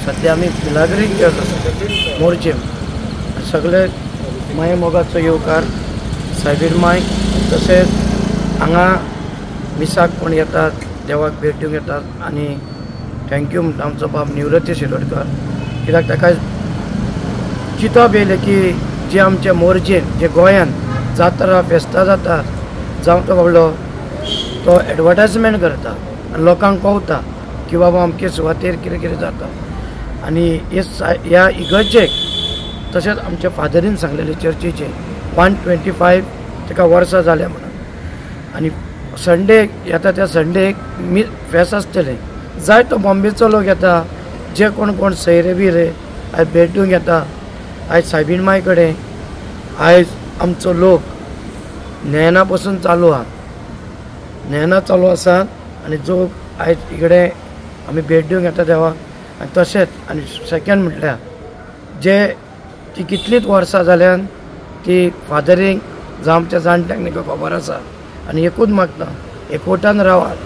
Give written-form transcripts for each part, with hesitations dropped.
सध्या आम्ही मिलाग्री चर्च आसा मोर्जेम सगळे माय मोगाचो येवकार सायबीण माय तशेंच हांगा मिसाक पण येतात देवाक भेट दिवंक येतात आनी थँक्यू म्हणटा आमचो बाब निवृत्ती शिरोडकर कित्याक ताका चिंतप येयलें की जे आमच्या मोर्जेन जे गोंयान जात्रा फेस्तां जातात जावं तो बाबडो तो एडवर्टायजमेंट करता आनी लोकांक कळटा की बाबा अमके सुवातेर कितें कितें जाता आनी ह्या इगर्जेक तशेंच आमच्या फादरीन सांगलेले चर्चीचे 125 ताका वर्सां जाल्या म्हणून आनी संडेक येता त्या संडेक फेस्त आसतलें जाय तो बॉम्बेचो लोक येता जे कोण सैरे बिरे आयज भेट दिवंक येता आयज सायबीण माय कडेन आयज आमचो लोक नयना पासून चालू आहा नयना चालू आसा आनी जो आयज इकडे आमी भेट दिवंक येता देवाक आनी तशेंच आनी सेकंड म्हटल्यार जे ती कितलींच वर्सां जाल्यान ती फादरींक जावं आमच्या जाणट्यांक न्ही खबर आसा आनी एकूच मागता एकवटान रावात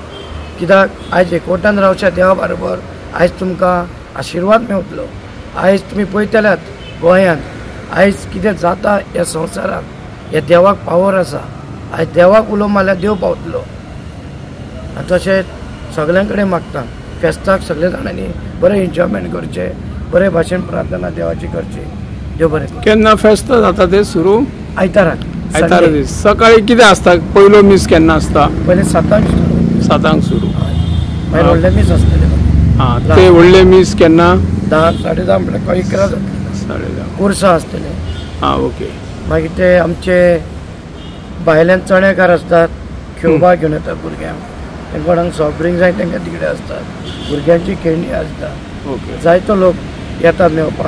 कित्याक आयज एकवटान रावच्या देवा बरोबर आयज तुमकां आशिर्वाद मेवतलो आयज तुमी पळयतल्यात गोंयांत आयज कितें जाता ह्या संवसारांत ह्या देवाक पावर आसा आयज देवाक उलो मारल्यार देव पावतलो आनी तशेंच सगळ्यां कडेन मागता फेस्ताक सगळे जाणांनी बरें एन्जॉयमेंट करचें बरे भाशेन प्रार्थना देवाची करची देव बरें करूं. केन्ना फेस्त जाता ते सुरू आयताराक आयतारा दीस सकाळी कितें आसता पयलो मीस केन्ना आसता पयलीं 7 सुरू मागीर व्हडले मीस आसतले ते व्हडले मीस केन्ना 10 10:30 म्हटल्यार 11 जातले 10:30 कुर्सां आसतले ओके मागीर ते आमचे भायल्यान चणेकार आसतात खेळोवपा घेवन येतात भुरग्यांक कोणाक सॉफ्ट ड्रिंक जाय तांकां तिकडे आसतात भुरग्यांची खेळणी आसता ओके जायतो लोक येतात मेवपाक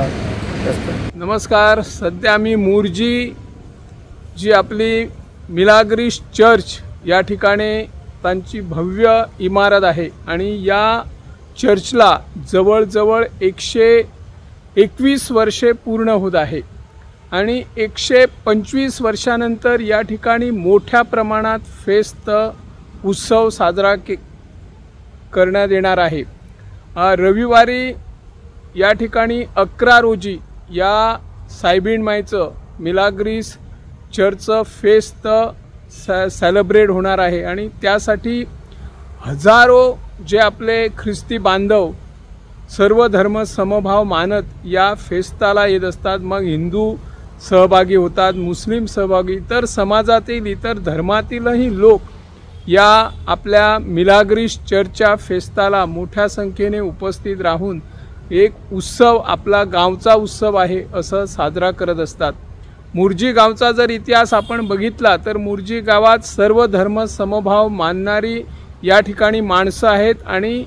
आसता. नमस्कार. सध्या आम्ही मोर्जी जी आपली मिलाग्रीस चर्च या ठिकाणी त्यांची भव्य इमारत आहे आणि या चर्चला जवळजवळ 121 वर्षे पूर्ण होत आहे आणि 125 वर्षानंतर या ठिकाणी मोठ्या प्रमाणात फेस्त उत्सव साजरा करण्यात येणार आहे. रविवारी या ठिकाणी 11 रोजी या सायबीण मायचं मिलाग्रीस चर्चचं फेस्त सेलिब्रेट होणार आहे आणि त्यासाठी हजारो जे आपले ख्रिस्ती बांधव सर्व धर्म समभाव मानत या फेस्ताला येत असतात. मग हिंदू सहभागी होतात, मुस्लिम सहभागी, इतर समाजातील इतर धर्मातीलही लोक या आपल्या मिलाग्रीस चर्चच्या फेस्ताला मोठ्या संख्येने उपस्थित राहून एक उत्सव आपला गावचा उत्सव आहे असं साजरा करत असतात. मोर्जी गावचा जर इतिहास आपण बघितला तर मोर्जी गावात सर्व धर्म समभाव मानणारी या ठिकाणी माणसं आहेत आणि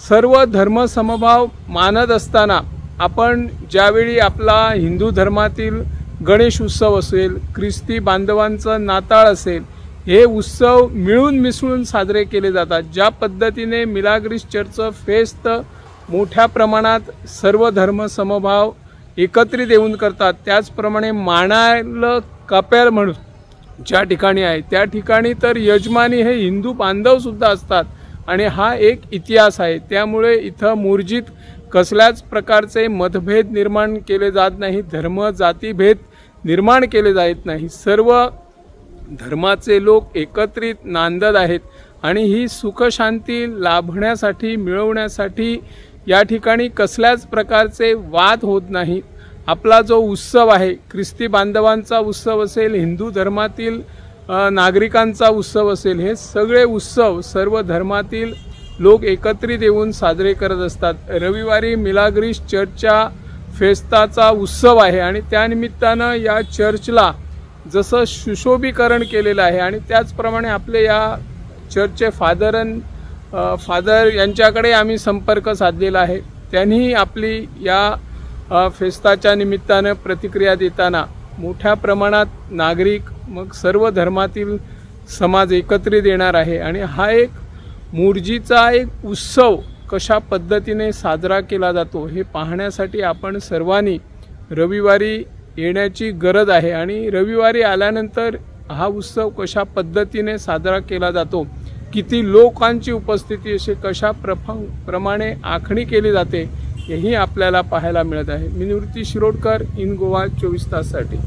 सर्व धर्म समभाव मानत असताना आपण ज्यावेळी आपला हिंदू धर्मातील गणेश उत्सव असेल, ख्रिस्ती बांधवांचं नाताळ असेल, हे उत्सव मिळून मिसळून साजरे केले जातात. ज्या पद्धतीने मिलाग्रीस चर्चचं फेस्त मोठ्या प्रमाणात सर्व धर्म समभाव एकत्रित येऊन करतात त्याचप्रमाणे मानायला कपेल म्हणून ज्या ठिकाणी आहे त्या ठिकाणी तर यजमानी हे हिंदू बांधव सुद्धा असतात आणि हा एक इतिहास आहे. त्यामुळे इथं मोर्जीत कसल्याच प्रकारचे मतभेद निर्माण केले जात नाही, धर्म जातीभेद निर्माण केले जात नाही. सर्व धर्माचे लोक एकत्रित नांदत आहेत आणि ही सुखशांती लाभण्यासाठी मिळवण्यासाठी या ठिकाणी कसल्याच प्रकारचे वाद होत नाहीत. आपला जो उत्सव आहे ख्रिस्ती बांधवांचा उत्सव असेल, हिंदू धर्मातील नागरिकांचा उत्सव असेल, हे सगळे उत्सव सर्व धर्मातील लोक एकत्रित येऊन साजरे करत असतात. रविवारी मिलाग्रीस चर्चच्या फेस्ताचा उत्सव आहे आणि त्यानिमित्तानं या चर्चला जसं सुशोभीकरण केलेलं आहे आणि त्याचप्रमाणे आपले या चर्चचे फादर यांच्याकडे आम्ही संपर्क साधलेला आहे. त्यांनी आपली या फेस्ताच्या निमित्तानं प्रतिक्रिया देताना मोठ्या प्रमाणात नागरिक मग सर्व धर्मातील समाज एकत्रित येणार आहे आणि हा एक मोर्जीचा एक उत्सव कशा पद्धतीने साजरा केला जातो हे पाहण्यासाठी आपण सर्वांनी रविवारी येण्याची गरज आहे आणि रविवारी आल्यानंतर हा उत्सव कशा पद्धतीने साजरा केला जातो, किती लोकांची उपस्थिती असे कशा प्रमाणे आखणी केली जाते हेही आपल्याला पाहायला मिळत आहे. मी निवृत्ती शिरोडकर, इन गोवा 24 ताससाठी.